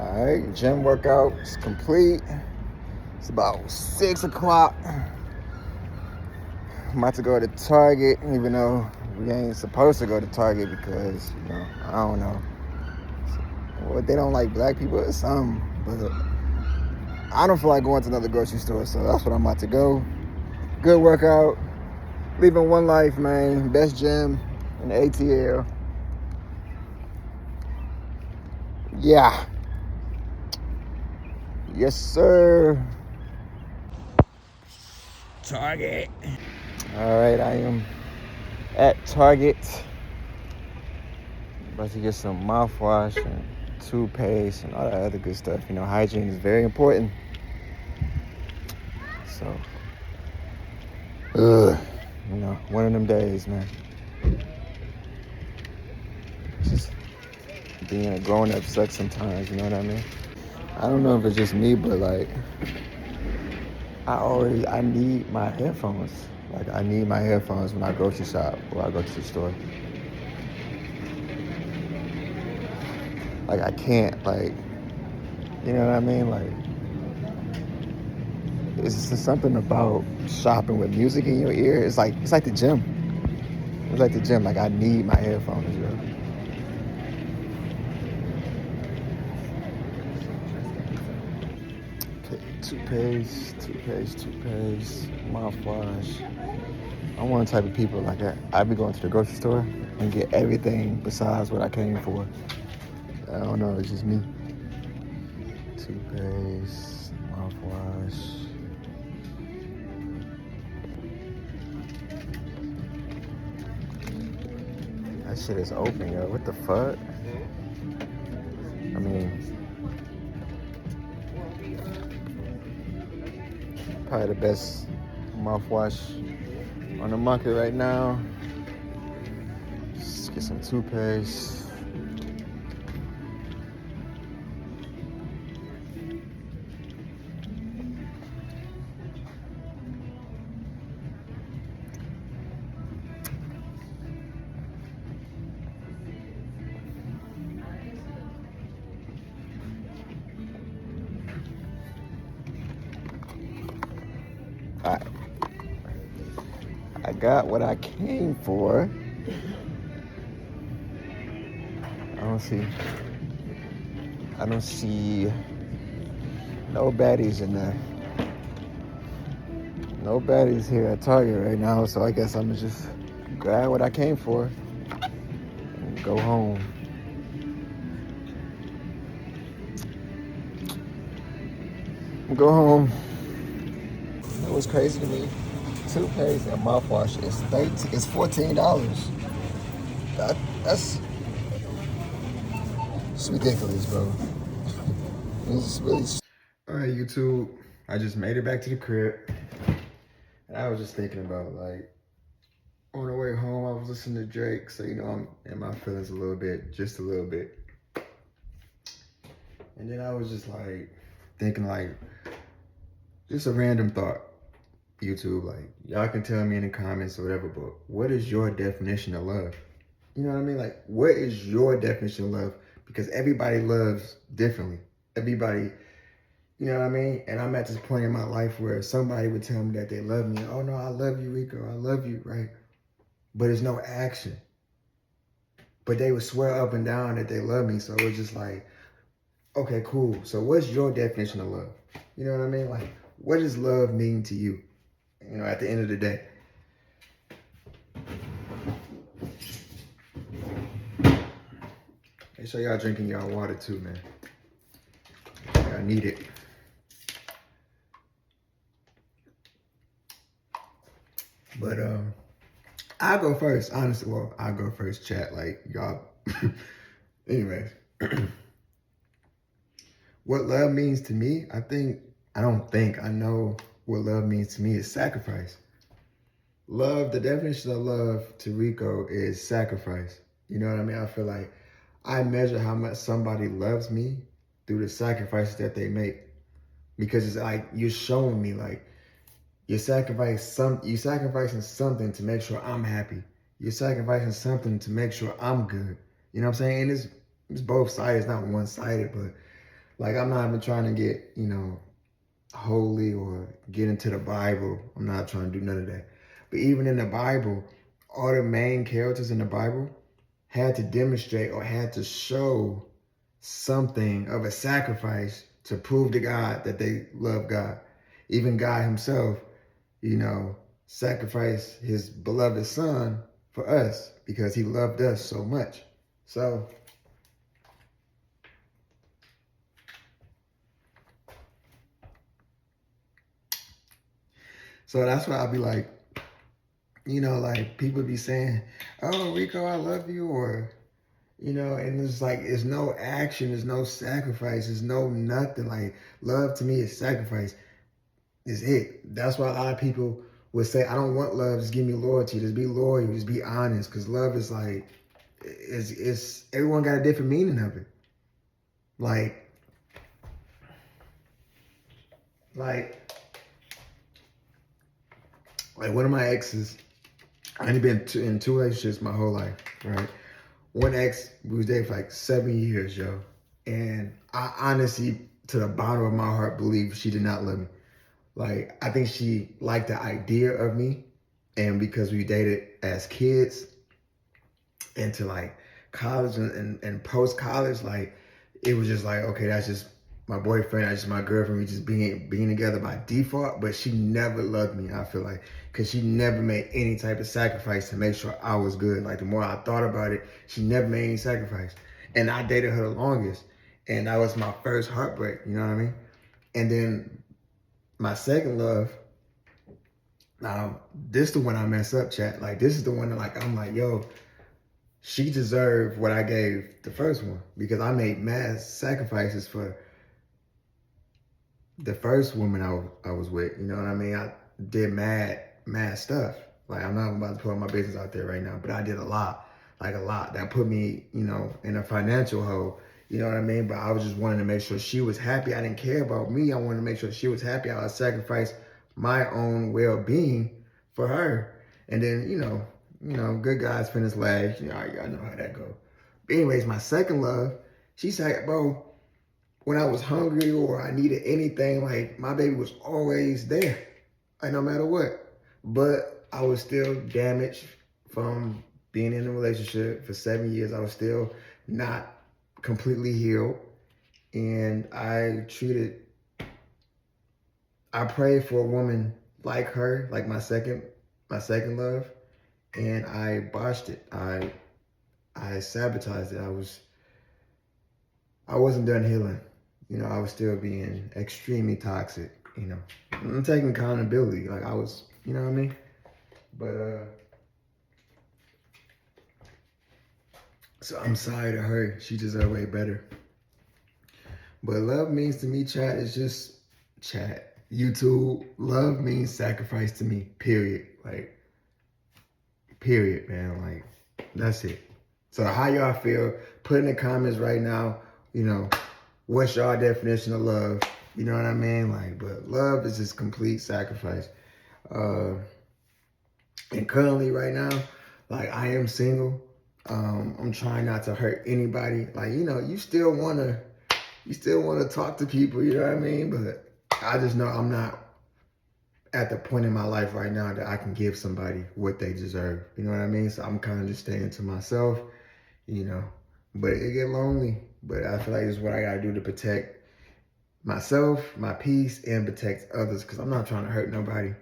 All right, gym workout is complete. It's about 6 o'clock. I'm about to go to Target, even though we ain't supposed to go to Target because, I don't know. Well, they don't like black people or something, but I don't feel like going to another grocery store, so that's what I'm about to go. Good workout. Living one life, man. Best gym in the ATL. Yeah. Yes, sir. Target. All right, I am at Target. About to get some mouthwash and toothpaste and all that other good stuff. Hygiene is very important. So, one of them days, man. Just being a grown-up sucks sometimes, you know what I mean? I don't know if it's just me, but I need my headphones. I need my headphones when I grocery shop or I go to the store. I can't, you know what I mean? It's just something about shopping with music in your ear. It's like the gym. It's like the gym. I need my headphones, yo. Okay, toothpaste, mouthwash. I'm one of the type of people like that. I be going to the grocery store and get everything besides what I came for. I don't know, it's just me. Toothpaste, mouthwash. That shit is open, yo. What the fuck? I mean, probably the best mouthwash on the market right now. Let's get some toothpaste. All right. I got what I came for. I don't see no baddies in there. No baddies here at Target right now, so I guess I'm gonna just grab what I came for and go home. Go home. You know what's crazy to me? Toothpaste and mouthwash is $14. That's ridiculous, bro. It's really. All right, YouTube. I just made it back to the crib, and I was just thinking about on the way home, I was listening to Drake, so I'm in my feelings a little bit, just a little bit. And then I was just thinking just a random thought. YouTube, y'all can tell me in the comments or whatever, but what is your definition of love? You know what I mean? What is your definition of love? Because everybody loves differently. Everybody, you know what I mean? And I'm at this point in my life where somebody would tell me that they love me. Oh no, I love you, Rico. I love you, right? But there's no action. But they would swear up and down that they love me. So it was just okay, cool. So what's your definition of love? You know what I mean? What does love mean to you? At the end of the day. Make sure y'all drinking y'all water too, man. Y'all need it. But I'll go first, honestly. Well, I'll go first, chat. Y'all. Anyways. What love means to me, I know what love means to me is sacrifice. Love, the definition of love to Rico is sacrifice. You know what I mean? I feel like I measure how much somebody loves me through the sacrifices that they make. Because it's you're showing me you're sacrificing something to make sure I'm happy. You're sacrificing something to make sure I'm good. You know what I'm saying? And it's both sides, not one-sided, but Like, I'm not even trying to get, holy or get into the Bible. I'm not trying to do none of that. But even in the Bible, all the main characters in the Bible had to demonstrate or had to show something of a sacrifice to prove to God that they love God. Even God himself, sacrificed his beloved son for us because he loved us so much. So that's why I'll be like, like people be saying, "Oh, Rico, I love you," or and it's like, it's no action, there's no sacrifice, there's no nothing. Like, love to me is sacrifice. Is it. That's why a lot of people would say, I don't want love, just give me loyalty, just be loyal, just be honest. Because love is like, it's everyone got a different meaning of it. Like, like, like one of my exes, I only been in two relationships my whole life, right? One ex, we was dating for like 7 years, yo. And I honestly, to the bottom of my heart, believe she did not love me. Like, I think she liked the idea of me. And because we dated as kids into like college and post college, like, it was just like, okay, that's just my boyfriend, that's just my girlfriend, we just being together by default. But she never loved me, I feel like, because she never made any type of sacrifice to make sure I was good. Like, the more I thought about it, she never made any sacrifice. And I dated her the longest. And that was my first heartbreak, you know what I mean? And then my second love, now this is the one I mess up, chat. Like, this is the one that, like, I'm like, yo, she deserved what I gave the first one, because I made mass sacrifices for the first woman I was with. You know what I mean? I did mad stuff. Like, I'm not about to put my business out there right now, but I did a lot, like a lot. That put me, in a financial hole. You know what I mean? But I was just wanting to make sure she was happy. I didn't care about me. I wanted to make sure she was happy. I would sacrifice my own well-being for her. And then, good guys finish last. Y'all know how that go. But anyways, my second love, she said, bro, when I was hungry or I needed anything, like, my baby was always there, like, no matter what. But I was still damaged from being in a relationship for 7 years. I was still not completely healed. And I prayed for a woman like her, like my second love, and I botched it. I sabotaged it. I wasn't done healing. I was still being extremely toxic. I'm taking accountability. Like, I was, you know what I mean? But so I'm sorry to her. She deserved way better. But love means to me, chat, is just chat. YouTube, love means sacrifice to me. Period. Like, period, man. Like, that's it. So how y'all feel? Put in the comments right now, what's your definition of love? You know what I mean? Like, but love is just complete sacrifice. And currently right now, like, I am single. I'm trying not to hurt anybody. Like, you still wanna talk to people, you know what I mean? But I just know I'm not at the point in my life right now that I can give somebody what they deserve. You know what I mean? So I'm kind of just staying to myself, But it get lonely. But I feel like it's what I gotta do to protect myself, my peace, and protect others, because I'm not trying to hurt nobody.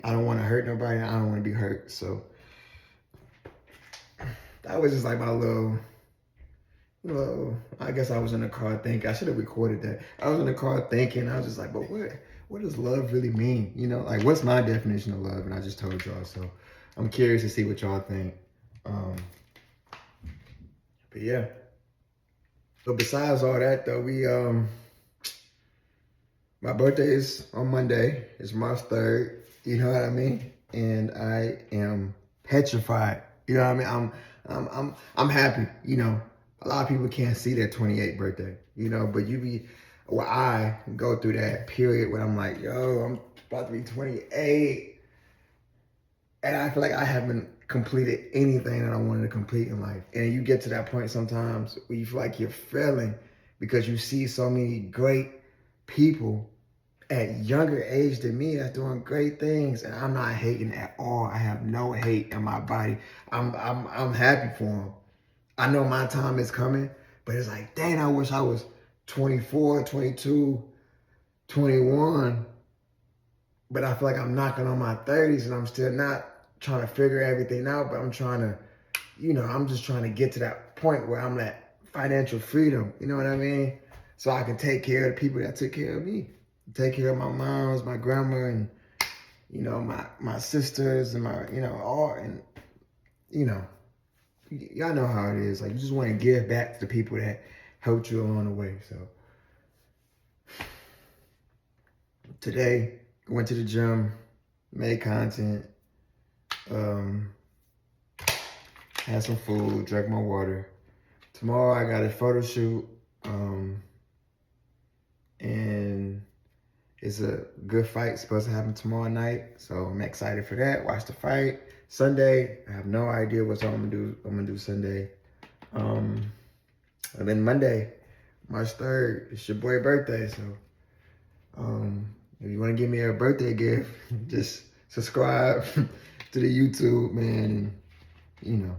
I don't want to hurt nobody. I don't want to be hurt. So that was just like my I guess I was in the car thinking, I should have recorded that. I was in the car thinking, I was just like, but what does love really mean? Like, what's my definition of love? And I just told y'all. So I'm curious to see what y'all think. But yeah. So besides all that though, my birthday is on Monday. It's March 3rd. You know what I mean? And I am petrified. You know what I mean? I'm happy. A lot of people can't see their 28th birthday. Well, I go through that period where I'm like, yo, I'm about to be 28, and I feel like I haven't completed anything that I wanted to complete in life. And you get to that point sometimes where you feel like you're failing, because you see so many great people at younger age than me that's doing great things, and I'm not hating at all. I have no hate in my body. I'm happy for them. I know my time is coming, but it's like, dang, I wish I was 24, 22, 21. But I feel like I'm knocking on my 30s and I'm still not trying to figure everything out, but I'm trying to, I'm just trying to get to that point where I'm at financial freedom, you know what I mean? So I can take care of the people that took care of me. Take care of my moms, my grandma, and, my sisters and my, all, and, y'all know how it is. Like, you just want to give back to the people that helped you along the way. So today, went to the gym, made content, had some food, drank my water. Tomorrow I got a photo shoot, and it's a good fight supposed to happen tomorrow night. So I'm excited for that. Watch the fight. Sunday, I have no idea what I'm gonna do Sunday. And then Monday, March 3rd, it's your boy's birthday. So if you want to give me a birthday gift, just subscribe to the YouTube, man. And,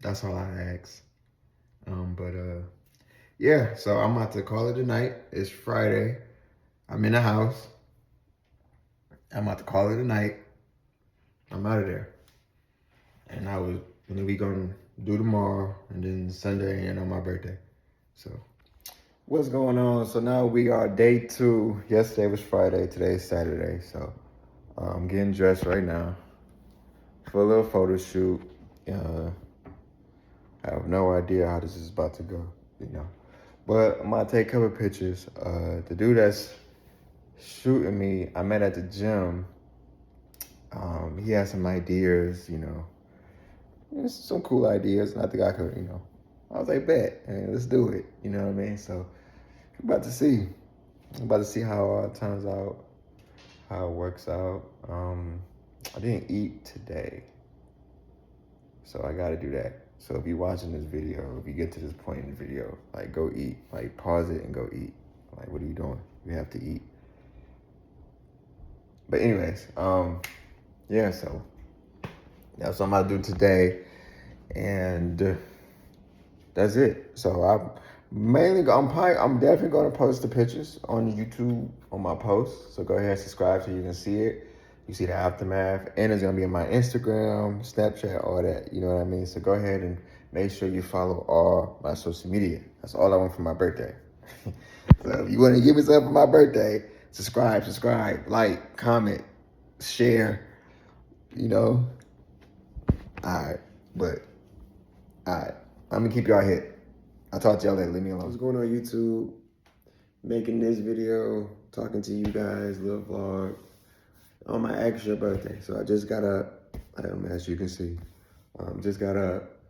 that's all I ask. Yeah, so I'm about to call it a night. It's Friday. I'm in the house. I'm about to call it a night. I'm out of there. And we gonna do tomorrow, and then Sunday and on my birthday. So what's going on? So now we are day 2. Yesterday was Friday, today's Saturday. So I'm getting dressed right now for a little photo shoot. I have no idea how this is about to go, But I'm gonna take a couple pictures. The dude that's shooting me, I met at the gym. He has some ideas, some cool ideas, and I think I could, I was like, bet, man, let's do it. You know what I mean? So I'm about to see. I'm about to see how it turns out, how it works out. I didn't eat today, so I gotta do that. So if you're watching this video, if you get to this point in the video, like, go eat. Like, pause it and go eat. Like, what are you doing? You have to eat. But anyways, yeah, so that's what I'm about to do today. And that's it. So I'm definitely going to post the pictures on YouTube on my post. So go ahead and subscribe so you can see it. You see the aftermath, and it's gonna be on my Instagram, Snapchat, all that. You know what I mean? So go ahead and make sure you follow all my social media. That's all I want for my birthday. So if you want to give me something for my birthday, subscribe, like, comment, share. All right, I'm gonna keep y'all hit. I'll talk to y'all later. Leave me alone. What's going on, YouTube? Making this video, talking to you guys, little vlog on my actual birthday. So I just got up, as you can see, just got up.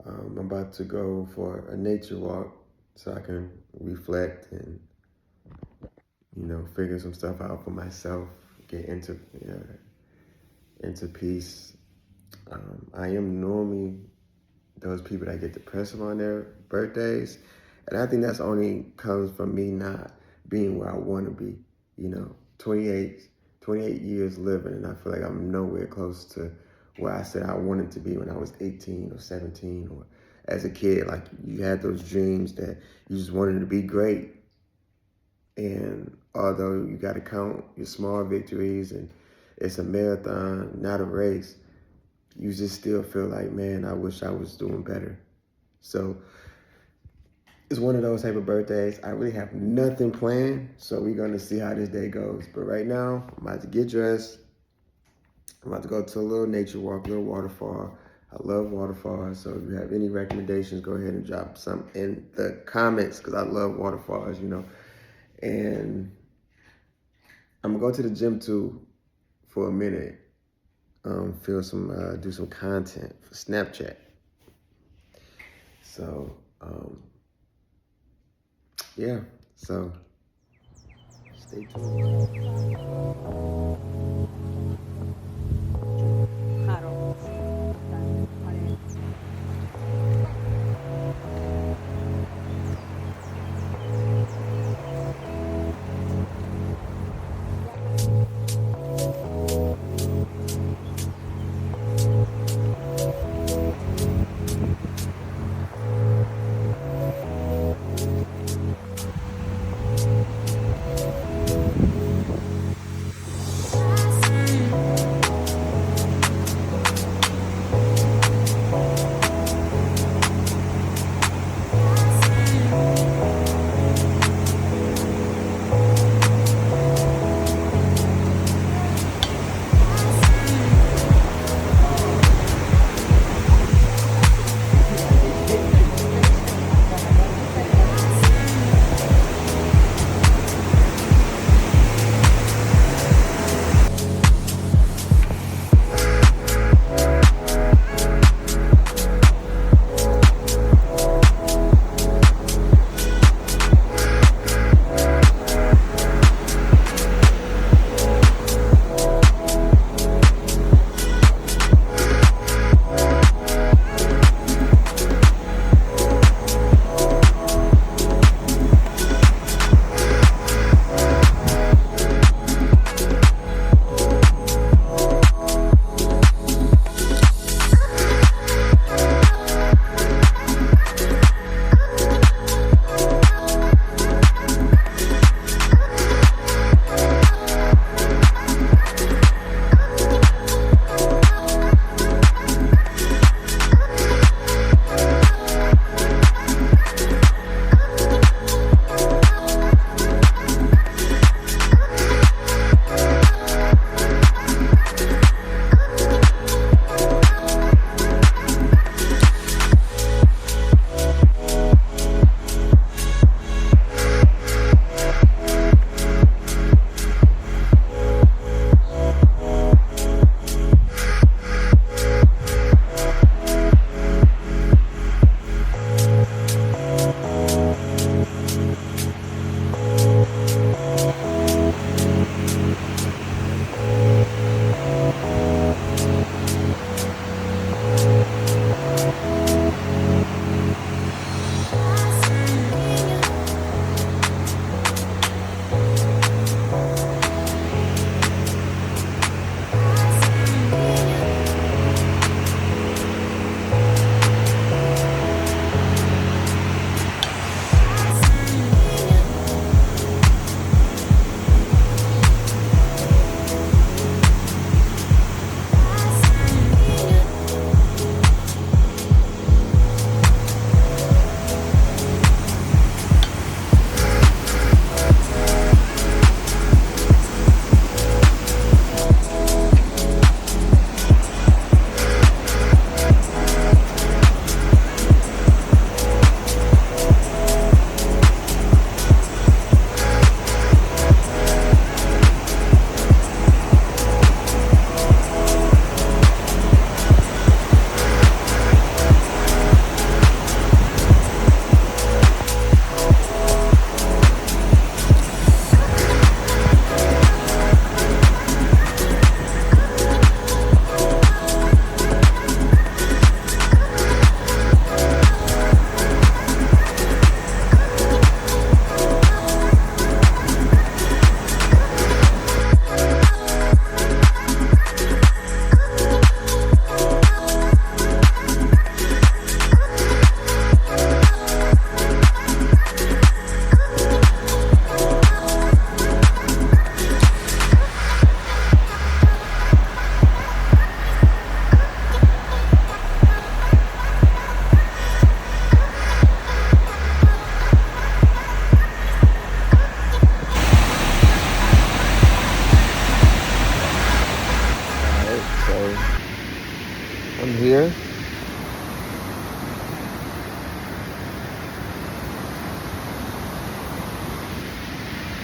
I'm about to go for a nature walk so I can reflect and, figure some stuff out for myself, get into peace. I am normally those people that get depressive on their birthdays. And I think that's only comes from me not being where I want to be, 28 years living, and I feel like I'm nowhere close to where I said I wanted to be when I was 18 or 17, or as a kid. Like, you had those dreams that you just wanted to be great. And although you got to count your small victories and it's a marathon, not a race, you just still feel like, man, I wish I was doing better. So it's one of those type of birthdays. I really have nothing planned, so we're going to see how this day goes. But right now, I'm about to get dressed. I'm about to go to a little nature walk, a little waterfall. I love waterfalls, so if you have any recommendations, go ahead and drop some in the comments, because I love waterfalls, And I'm going to go to the gym, too, for a minute. Do some content for Snapchat. So, yeah, so stay tuned.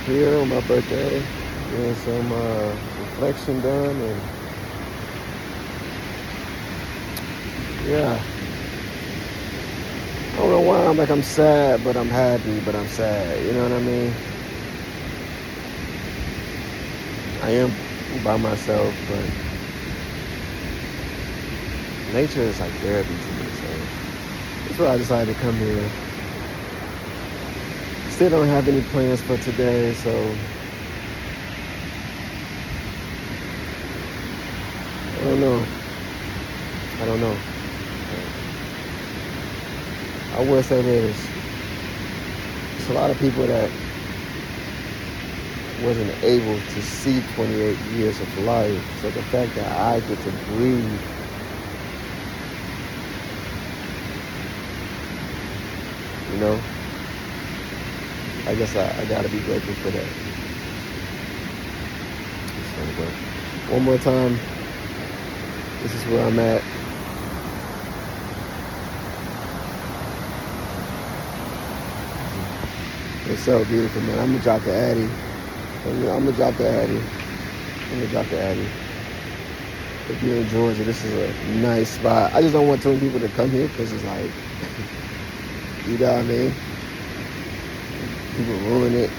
here on my birthday, getting some reflection done, and yeah. I don't know why I'm sad, but I'm happy, but I'm sad. You know what I mean? I am by myself, but nature is like therapy to me. So that's why I decided to come here. Still don't have any plans for today, so I don't know. I don't know. I will say this. There's a lot of people that wasn't able to see 28 years of life. So the fact that I get to breathe, you know, I guess I gotta be grateful for that. So, one more time, this is where I'm at. It's so beautiful, man. I'm gonna drop the Addy. I'm gonna drop the Addy. If you're in Georgia, this is a nice spot. I just don't want too many people to come here because it's like, you know what I mean? People ruin it.